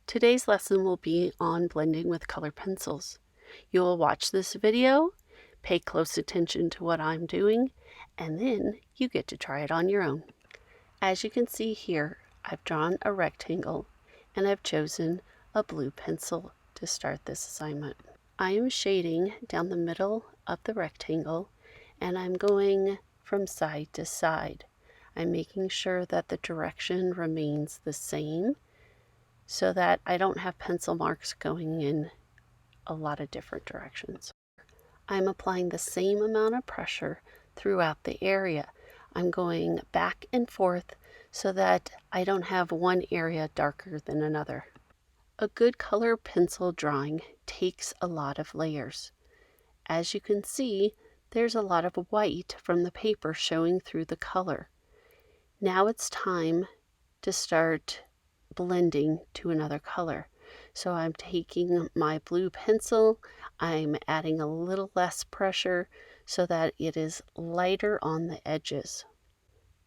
Today's lesson will be on blending with color pencils. You will watch this video, pay close attention to what I'm doing, and then you get to try it on your own. As you can see here, I've drawn a rectangle and I've chosen a blue pencil to start this assignment. I am shading down the middle of the rectangle and I'm going from side to side. I'm making sure that the direction remains the same so that I don't have pencil marks going in a lot of different directions. I'm applying the same amount of pressure throughout the area. I'm going back and forth so that I don't have one area darker than another. A good color pencil drawing takes a lot of layers. As you can see, there's a lot of white from the paper showing through the color. Now it's time to start blending to another color. So I'm taking my blue pencil, I'm adding a little less pressure so that it is lighter on the edges.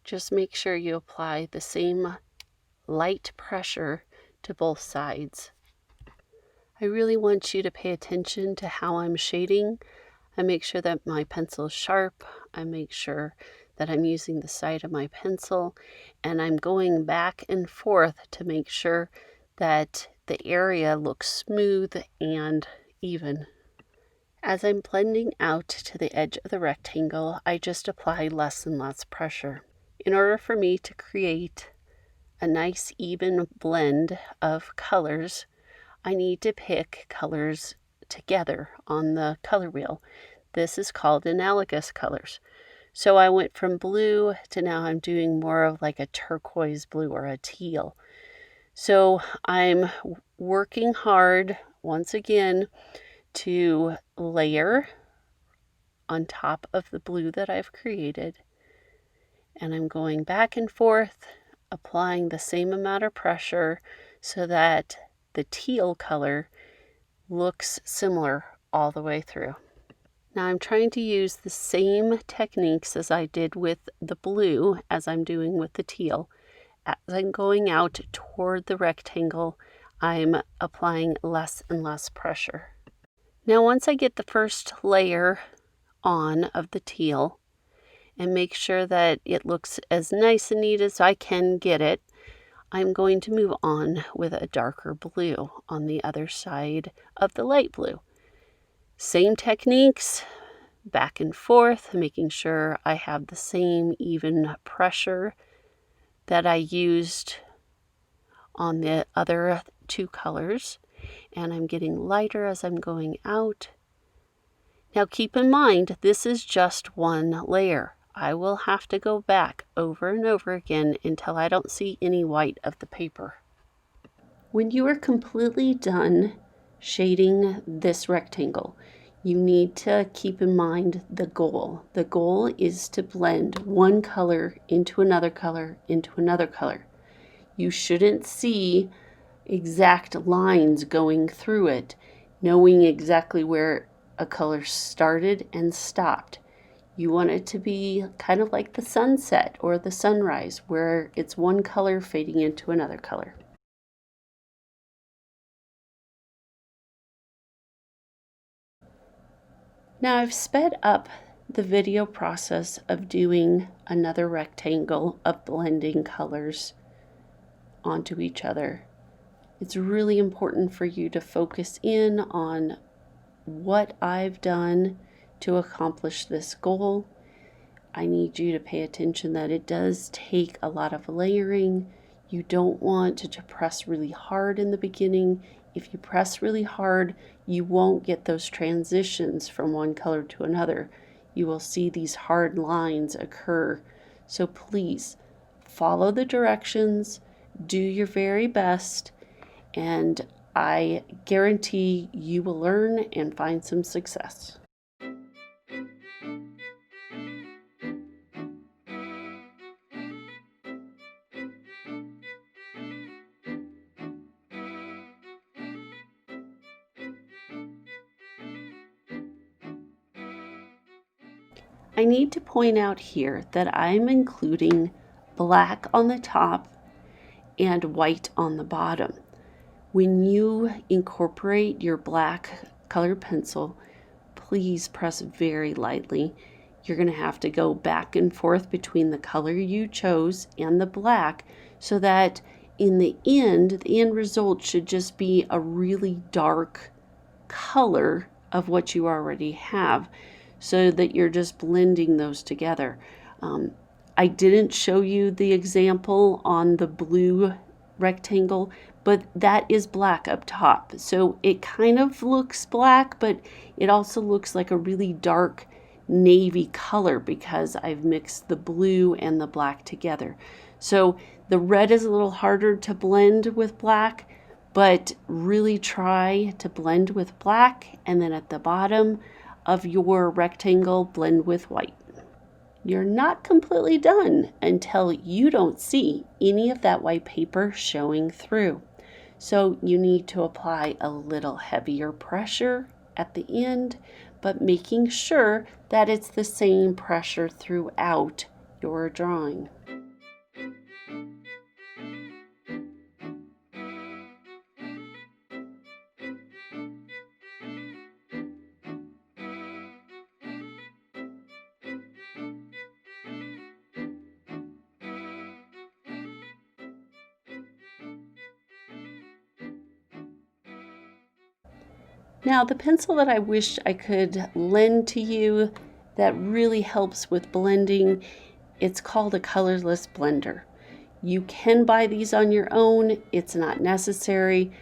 Just make sure you apply the same light pressure to both sides. I really want you to pay attention to how I'm shading. I make sure that my pencil is sharp. I make sure that I'm using the side of my pencil, and I'm going back and forth to make sure that the area looks smooth and even. As I'm blending out to the edge of the rectangle, I just apply less and less pressure. In order for me to create a nice even blend of colors, I need to pick colors together on the color wheel. This is called analogous colors. So I went from blue to now I'm doing more of like a turquoise blue or a teal. So I'm working hard once again to layer on top of the blue that I've created. And I'm going back and forth, applying the same amount of pressure so that the teal color looks similar all the way through. Now I'm trying to use the same techniques as I did with the blue as I'm doing with the teal. As I'm going out toward the rectangle, I'm applying less and less pressure. Now once I get the first layer on of the teal and make sure that it looks as nice and neat as I can get it, I'm going to move on with a darker blue on the other side of the light blue. Same techniques, back and forth, making sure I have the same even pressure that I used on the other two colors. And I'm getting lighter as I'm going out. Now keep in mind, this is just one layer. I will have to go back over and over again until I don't see any white of the paper. When you are completely done shading this rectangle, you need to keep in mind the goal. The goal is to blend one color into another color into another color. You shouldn't see exact lines going through it, knowing exactly where a color started and stopped. You want it to be kind of like the sunset or the sunrise, where it's one color fading into another color. Now I've sped up the video process of doing another rectangle of blending colors onto each other. It's really important for you to focus in on what I've done to accomplish this goal. I need you to pay attention that it does take a lot of layering. You don't want to press really hard in the beginning. If you press really hard, you won't get those transitions from one color to another. You will see these hard lines occur. So please follow the directions, do your very best, and I guarantee you will learn and find some success. I need to point out here that I'm including black on the top and white on the bottom. When you incorporate your black colored pencil, please press very lightly. You're going to have to go back and forth between the color you chose and the black so that in the end result should just be a really dark color of what you already have, so that you're just blending those together. I didn't show you the example on the blue rectangle, but that is black up top. So it kind of looks black, but it also looks like a really dark navy color because I've mixed the blue and the black together. So the red is a little harder to blend with black, but really try to blend with black, and then at the bottom of your rectangle, blend with white. You're not completely done until you don't see any of that white paper showing through. So you need to apply a little heavier pressure at the end, but making sure that it's the same pressure throughout your drawing. Now, the pencil that I wish I could lend to you that really helps with blending, it's called a colorless blender. You can buy these on your own. It's not necessary.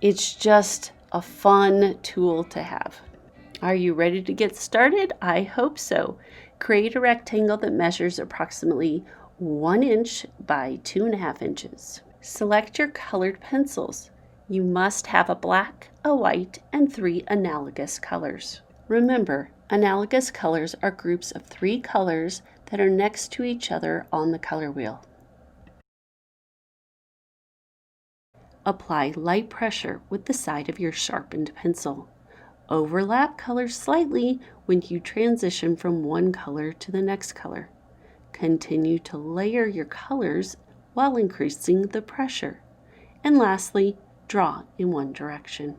It's just a fun tool to have. Are you ready to get started? I hope so. Create a rectangle that measures approximately 1 inch by 2.5 inches. Select your colored pencils. You must have a black, a white, and 3 analogous colors. Remember, analogous colors are groups of 3 colors that are next to each other on the color wheel. Apply light pressure with the side of your sharpened pencil. Overlap colors slightly when you transition from one color to the next color. Continue to layer your colors while increasing the pressure. And lastly, draw in one direction.